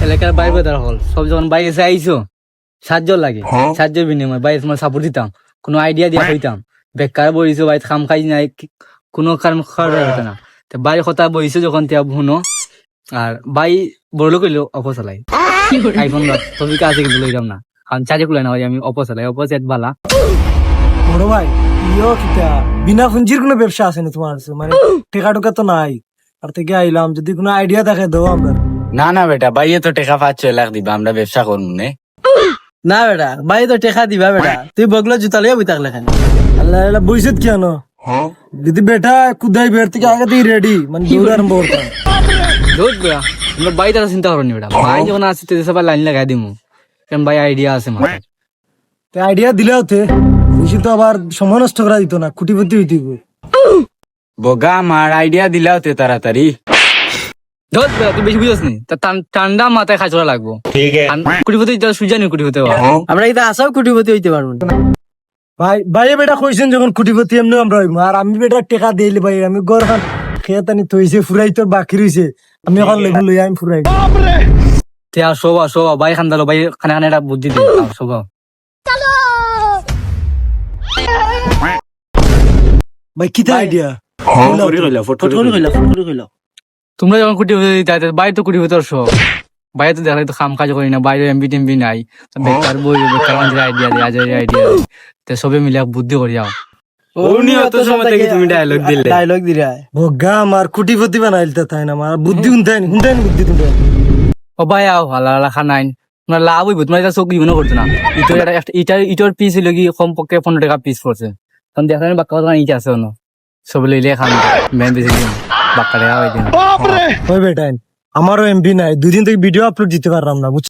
এলাকার বাইরে বেদার হল সব যখন বাইরে এসে আইসো সাহায্য লাগে, সাহায্যের বিনিময় বাইরে তোমার সাপোর্ট দিতাম, কোনো আইডিয়া দিয়া হইতাম। বেকার বইছো বাইরে খাম খাই নাই, কোনো কারণ খারাপ হতো না। বাইরে কথা বইছো যখন তিয়া শুনো, আর বাই বড় কইলো অপচালাই আইফোন তুমি কাছে কিন্তু লইলাম না, কারণ চার্জে খুলে না ভাই, আমি অপচালাই অপচেত বালা। বড় ভাই কিতা বিনা পুঁজির কোনো ব্যবসা আছে না তোমার কাছে? মানে টেকা টোকা তো নাই, আর থেকে আইলাম, যদি কোনো আইডিয়া দেখে দাও আমরা। না না বেটা, বাইয়ে তো টেকা 5-6 লাখ দিবা, আমরা ব্যবসা করবো নে। না বেটা, ভাই তো টেকা দিবা বেটা, তুই বগলো জুতা লিয়ে বই থাকলে কেন? আল্লাহ আল্লাহ বইসত কেন? যদি বেটা কুদাই বের থেকে আগে দিয়ে রেডি, মানে দৌড় আরম্ভ করতাম। রোজ বেড়া তোমরা বাই তারা চিন্তা করো নি বেটা, বাই যখন আসছে তো সবাই লাইন লাগাই দিমু, কারণ ভাই আইডিয়া আছে মাথায়। আইডিয়া দিলে হতে বেশি তো আবার সময় নষ্ট করা দিত না, কুটিপতি হইতে হইব। বগা আমার আইডিয়া দিলা হতে তাড়াতাড়ি। ধর বেড়া তুই বেশি বুঝছ নি, তা ঠান্ডা মাথায় খাই চলা লাগবো। কুটিপতি সুজা নি কুটিপতি আমরা এটা আসাও কুটিপতি হইতে পারবো না। ভাই ভাইয়ে বেটা কইছেন যখন কুটিপতি এমনি আমরা হইব, আর আমি বেটা টেকা দিলে ভাই আমি গড় খান খেয়ে তানি থইছে ফুরাই তোর বাকি রইছে, আমি এখন লেবু লই আমি ফুরাই। তে আর শোভা শোভা বাই খান্দালো বাই খানে খানে একটা বুদ্ধি দিই শোভা। ভাই কিতা আইডিয়া? তোমরা যখন কুটিপতি দিতে বাই তো কুটিপতি শোভ, বাইরে তো দেখা তো খাম কাজ করি না, বাইরে এমবি টেমবি নাই, বেকার বই বেকার আইডিয়া দিয়ে আজ আইডিয়া তে সবে মিলে বুদ্ধি করি যাও। উনি অত সময় থেকে তুমি ডায়লগ দিলে। ডায়লগ দিরা বগা আমার কুটিপতি বানাইলতা তাই না, আমার বুদ্ধি হুনতাইন হুনতাইন বুদ্ধি তুমি। ও ভাই আও হালা রাখা নাই, তোমার লাভ হইব, তোমার এটা চোখ জীবনও করতো না। ইটার পিস হইলে কি কমপক্ষে 15 টাকা পিস পড়ছে, কারণ দেখা যায় বাক্কা কথা ইটা আছে অন্য সব লইলে খান মেন বেশি দিন বাক্কা দেখা হয়ে দিন। ওই বেটাইন আমারও এমবি নাই, দুদিন থেকে ভিডিও আপলোড দিতে পারলাম না বুঝছো।